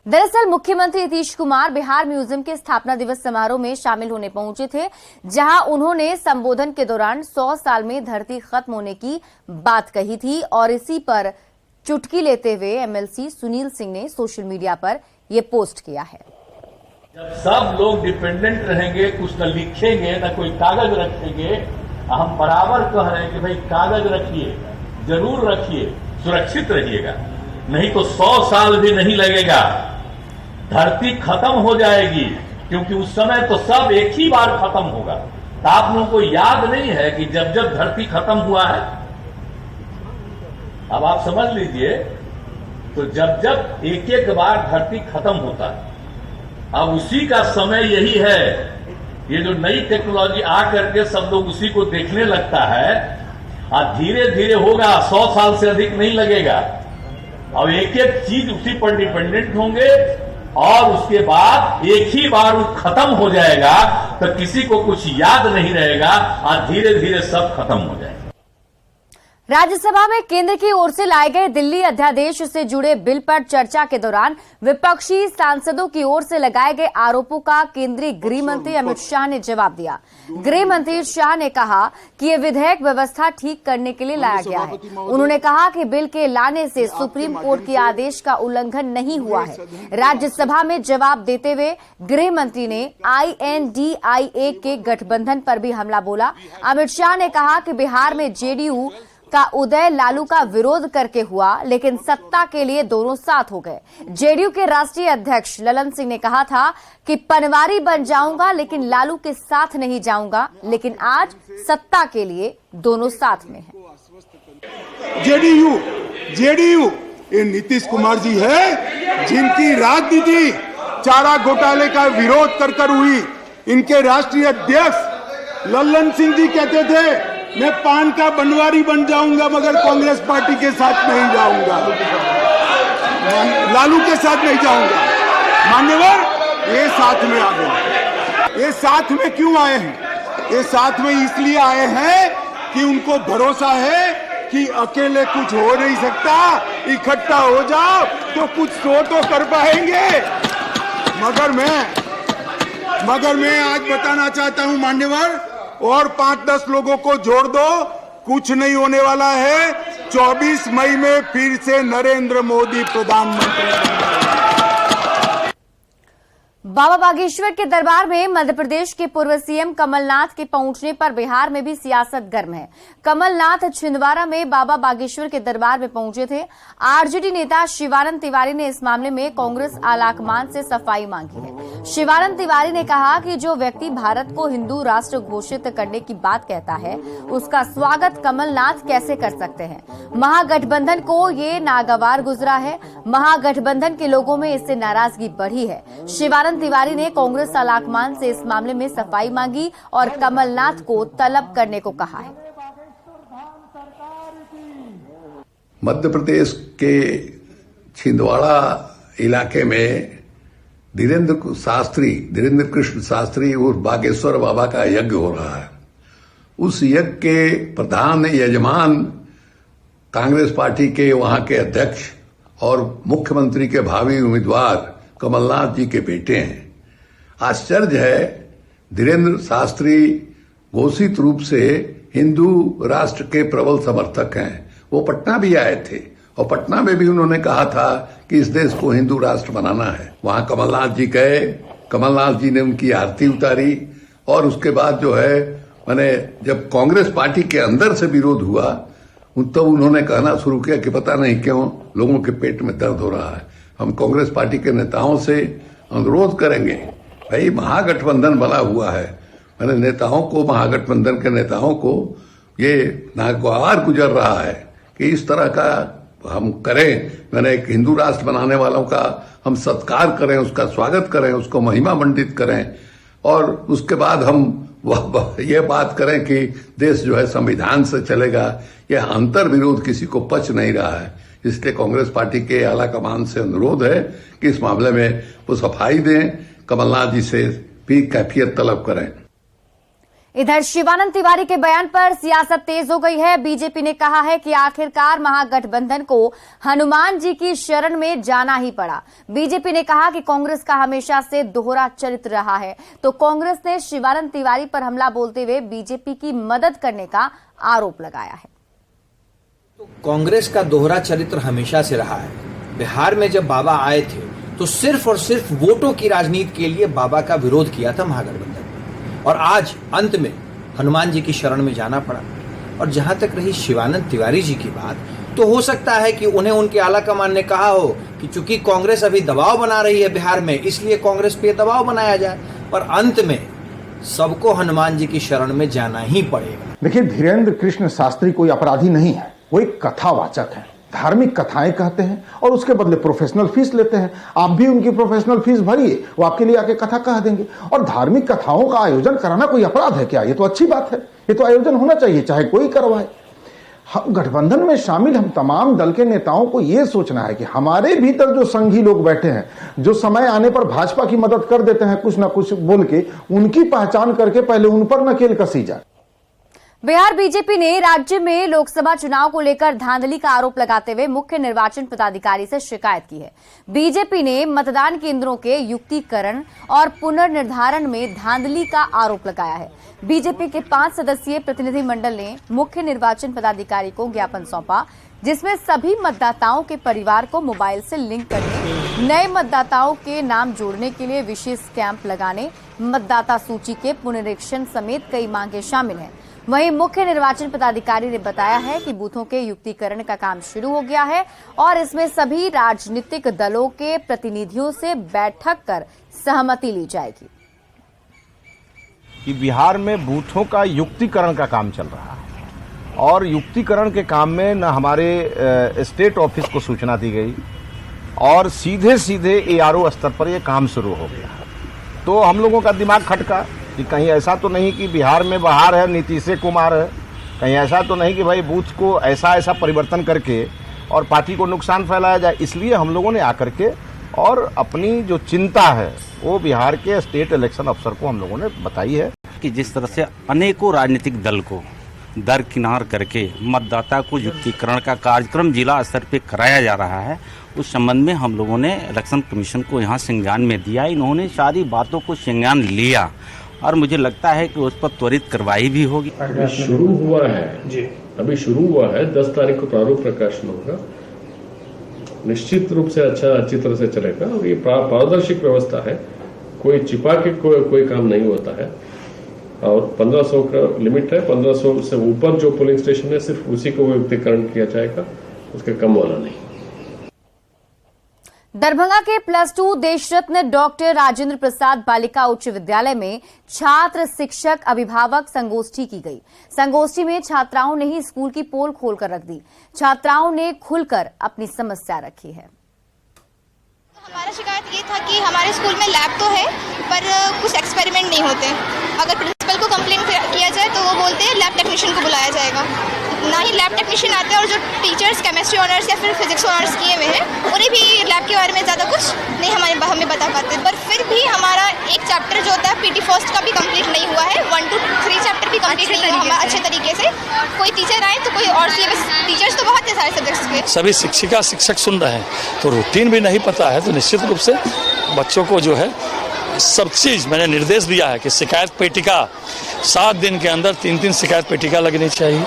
दरअसल मुख्यमंत्री नीतीश कुमार बिहार म्यूजियम के स्थापना दिवस समारोह में शामिल होने पहुंचे थे, जहां उन्होंने संबोधन के दौरान 100 साल में धरती खत्म होने की बात कही थी और इसी पर चुटकी लेते हुए एमएलसी सुनील सिंह ने सोशल मीडिया पर यह पोस्ट किया है। जब सब लोग डिपेंडेंट रहेंगे, कुछ न लिखेंगे न कोई कागज रखेंगे, हम बराबर कह रहे हैं कि भाई कागज रखिए, जरूर रखिए, सुरक्षित रहिएगा, नहीं तो 100 साल भी नहीं लगेगा, धरती खत्म हो जाएगी, क्योंकि उस समय तो सब एक ही बार खत्म होगा। तो आप लोगों को याद नहीं है कि जब जब धरती खत्म हुआ है, अब आप समझ लीजिए, तो जब जब एक एक बार धरती खत्म होता है, अब उसी का समय यही है। ये जो नई टेक्नोलॉजी आ करके सब लोग उसी को देखने लगता है, और धीरे धीरे होगा, 100 साल से अधिक नहीं लगेगा। अब एक एक चीज उसी पर डिपेंडेंट होंगे और उसके बाद एक ही बार वो खत्म हो जाएगा, तो किसी को कुछ याद नहीं रहेगा और धीरे धीरे सब खत्म हो जाएगा। राज्यसभा में केंद्र की ओर से लाए गए दिल्ली अध्यादेश से जुड़े बिल पर चर्चा के दौरान विपक्षी सांसदों की ओर से लगाए गए आरोपों का केंद्रीय गृह मंत्री अमित शाह ने जवाब दिया। गृह मंत्री शाह ने कहा कि यह विधेयक व्यवस्था ठीक करने के लिए लाया गया है। उन्होंने कहा कि बिल के लाने से सुप्रीम कोर्ट के आदेश का उल्लंघन नहीं हुआ है। राज्यसभा में जवाब देते हुए गृह मंत्री ने INDIA के गठबंधन पर भी हमला बोला। अमित शाह ने कहा कि बिहार में जेडीयू का उदय लालू का विरोध करके हुआ, लेकिन सत्ता के लिए दोनों साथ हो गए। जेडीयू के राष्ट्रीय अध्यक्ष ललन सिंह ने कहा था कि पनवारी बन जाऊंगा लेकिन लालू के साथ नहीं जाऊंगा, लेकिन आज सत्ता के लिए दोनों साथ में हैं। जेडीयू ये नीतीश कुमार जी है, जिनकी राजनीति चारा घोटाले का विरोध कर हुई। इनके राष्ट्रीय अध्यक्ष ललन सिंह जी कहते थे, मैं पान का बनवारी बन जाऊंगा मगर कांग्रेस पार्टी के साथ नहीं जाऊंगा, लालू के साथ नहीं जाऊंगा। मान्यवर ये साथ में आ गए। ये साथ में क्यों आए हैं? ये साथ में इसलिए आए हैं कि उनको भरोसा है कि अकेले कुछ हो नहीं सकता, इकट्ठा हो जाओ तो कुछ तो कर पाएंगे। मगर मैं आज बताना चाहता हूं मान्यवर, और 5-10 लोगों को जोड़ दो, कुछ नहीं होने वाला है। 24 मई में फिर से नरेंद्र मोदी प्रधानमंत्री। बाबा बागेश्वर के दरबार में मध्य प्रदेश के पूर्व सीएम कमलनाथ के पहुंचने पर बिहार में भी सियासत गर्म है। कमलनाथ छिंदवाड़ा में बाबा बागेश्वर के दरबार में पहुंचे थे। आरजेडी नेता शिवानंद तिवारी ने इस मामले में कांग्रेस आलाकमान से सफाई मांगी है। शिवानंद तिवारी ने कहा कि जो व्यक्ति भारत को हिंदू राष्ट्र घोषित करने की बात कहता है, उसका स्वागत कमलनाथ कैसे कर सकते हैं। महागठबंधन को ये नागवार गुजरा है। महागठबंधन के लोगों में इससे नाराजगी बढ़ी है। शिवानंद तिवारी ने कांग्रेस आलाकमान से इस मामले में सफाई मांगी और कमलनाथ को तलब करने को कहा है। मध्य प्रदेश के छिंदवाड़ा इलाके में धीरेन्द्र कृष्ण शास्त्री और बागेश्वर बाबा का यज्ञ हो रहा है। उस यज्ञ के प्रधान यजमान कांग्रेस पार्टी के वहां के अध्यक्ष और मुख्यमंत्री के भावी उम्मीदवार कमलनाथ जी के बेटे हैं। आश्चर्य है, धीरेन्द्र शास्त्री घोषित रूप से हिंदू राष्ट्र के प्रबल समर्थक हैं। वो पटना भी आए थे और पटना में भी उन्होंने कहा था कि इस देश को हिंदू राष्ट्र बनाना है। वहां कमलनाथ जी गए, कमलनाथ जी ने उनकी आरती उतारी और उसके बाद जो है, मैंने जब कांग्रेस पार्टी के अंदर से विरोध हुआ तब उन्होंने कहना शुरू किया कि पता नहीं क्यों लोगों के पेट में दर्द हो रहा है। हम कांग्रेस पार्टी के नेताओं से अनुरोध करेंगे, भाई महागठबंधन बना हुआ है, मैंने नेताओं को, महागठबंधन के नेताओं को ये नागवार गुजर रहा है कि इस तरह का हम करें। मैंने एक हिंदू राष्ट्र बनाने वालों का हम सत्कार करें, उसका स्वागत करें, उसको महिमा मंडित करें और उसके बाद हम ये बात करें कि देश जो है संविधान से चलेगा। यह अंतर विरोध किसी को पच नहीं रहा है। इसलिए कांग्रेस पार्टी के आलाकमान से अनुरोध है कि इस मामले में वो सफाई दें, कमलनाथ जी से भी कैफियत तलब करें। इधर शिवानंद तिवारी के बयान पर सियासत तेज हो गई है। बीजेपी ने कहा है कि आखिरकार महागठबंधन को हनुमान जी की शरण में जाना ही पड़ा। बीजेपी ने कहा कि कांग्रेस का हमेशा से दोहरा चरित्र रहा है, तो कांग्रेस ने शिवानंद तिवारी पर हमला बोलते हुए बीजेपी की मदद करने का आरोप लगाया है। तो कांग्रेस का दोहरा चरित्र हमेशा से रहा है। बिहार में जब बाबा आए थे तो सिर्फ और सिर्फ वोटों की राजनीति के लिए बाबा का विरोध किया था महागठबंधन, और आज अंत में हनुमान जी की शरण में जाना पड़ा। और जहां तक रही शिवानंद तिवारी जी की बात, तो हो सकता है कि उन्हें उनके आला कमान ने कहा हो कि चूंकि कांग्रेस अभी दबाव बना रही है बिहार में, इसलिए कांग्रेस पे दबाव बनाया जाए, पर अंत में सबको हनुमान जी की शरण में जाना ही पड़ेगा। देखिए, धीरेन्द्र कृष्ण शास्त्री कोई अपराधी नहीं है, वो एक कथावाचक है। धार्मिक कथाएं कहते हैं और उसके बदले प्रोफेशनल फीस लेते हैं। आप भी उनकी प्रोफेशनल फीस भरिए, वो आपके लिए आके कथा कह देंगे। और धार्मिक कथाओं का आयोजन कराना कोई अपराध है क्या? ये तो अच्छी बात है, ये तो आयोजन होना चाहिए, चाहे कोई करवाए। हम गठबंधन में शामिल हम तमाम दल के नेताओं को यह सोचना है कि हमारे भीतर जो संघी लोग बैठे हैं, जो समय आने पर भाजपा की मदद कर देते हैं कुछ ना कुछ बोल के, उनकी पहचान करके पहले उन पर नकेल कसी जाए। बिहार बीजेपी ने राज्य में लोकसभा चुनाव को लेकर धांधली का आरोप लगाते हुए मुख्य निर्वाचन पदाधिकारी से शिकायत की है। बीजेपी ने मतदान केंद्रों के युक्तिकरण और पुनर्निर्धारण में धांधली का आरोप लगाया है। बीजेपी के 5 सदस्यीय प्रतिनिधिमंडल ने मुख्य निर्वाचन पदाधिकारी को ज्ञापन सौंपा, जिसमें सभी मतदाताओं के परिवार को मोबाइल से लिंक करने, नए मतदाताओं के नाम जोड़ने के लिए विशेष कैंप लगाने, मतदाता सूची के पुनरीक्षण समेत कई मांगे शामिल हैं। वहीं मुख्य निर्वाचन पदाधिकारी ने बताया है कि बूथों के युक्तिकरण का काम शुरू हो गया है और इसमें सभी राजनीतिक दलों के प्रतिनिधियों से बैठक कर सहमति ली जाएगी। कि बिहार में बूथों का युक्तिकरण का काम चल रहा है और युक्तिकरण के काम में न हमारे स्टेट ऑफिस को सूचना दी गई और सीधे सीधे ARO स्तर पर यह काम शुरू हो गया। तो हम लोगों का दिमाग खटका कि कहीं ऐसा तो नहीं कि बिहार में बाहर है नीतीश कुमार है, कहीं ऐसा तो नहीं कि भाई बूथ को ऐसा परिवर्तन करके और पार्टी को नुकसान फैलाया जाए। इसलिए हम लोगों ने आकर के और अपनी जो चिंता है वो बिहार के स्टेट इलेक्शन अफसर को हम लोगों ने बताई है कि जिस तरह से अनेकों राजनीतिक दल को दरकिनार करके मतदाता को युक्तिकरण का कार्यक्रम जिला स्तर पे कराया जा रहा है, उस संबंध में हम लोगों ने इलेक्शन कमीशन को यहाँ संज्ञान में दिया। इन्होंने सारी बातों को संज्ञान लिया और मुझे लगता है कि उस पर त्वरित कार्रवाई भी होगी। अभी शुरू हुआ है जी, अभी शुरू हुआ है। 10 तारीख को प्रारूप प्रकाशन होगा, निश्चित रूप से अच्छी तरह से चलेगा और ये पारदर्शी व्यवस्था है, कोई छिपा के कोई काम नहीं होता है। और 1500 का लिमिट है, 1500 से ऊपर जो पोलिंग स्टेशन है सिर्फ उसी को युक्तिकरण किया जाएगा, उसके कम वाला नहीं। दरभंगा के +2 देशरत्न डॉक्टर राजेंद्र प्रसाद बालिका उच्च विद्यालय में छात्र शिक्षक अभिभावक संगोष्ठी की गई। संगोष्ठी में छात्राओं ने ही स्कूल की पोल खोलकर रख दी। छात्राओं ने खुलकर अपनी समस्या रखी है। हमारा शिकायत ये था कि हमारे स्कूल में लैब तो है पर कुछ एक्सपेरिमेंट नहीं होते। अगर प्रिंसिपल को कंप्लेन किया जाए तो वो बोलते हैं लैब टेक्नीशियन को बुलाया जाएगा। ना ही लैब टेक्नीशियन आते हैं और जो टीचर्स केमिस्ट्री ऑनर्स या फिर फिजिक्स ऑनर्स किए हुए हैं उन्हें भी लैब के बारे में ज़्यादा कुछ नहीं हमें बता पाते। पर फिर भी हमारा एक चैप्टर जो होता है PT फर्स्ट का भी कंप्लीट नहीं हुआ है, 1 to 3 चैप्टर भी कंप्लीट नहीं हुआ अच्छे तरीके से। कोई टीचर आए तो कोई और सिलेबस, टीचर्स तो बहुत है सारे सब्जेक्ट्स के। सभी शिक्षिका शिक्षक सुन रहे हैं तो रूटीन भी नहीं पता है, तो निश्चित रूप से बच्चों को जो है सब चीज मैंने निर्देश दिया है कि शिकायत पेटिका 7 दिन के अंदर 3-3 शिकायत पेटिका लगनी चाहिए।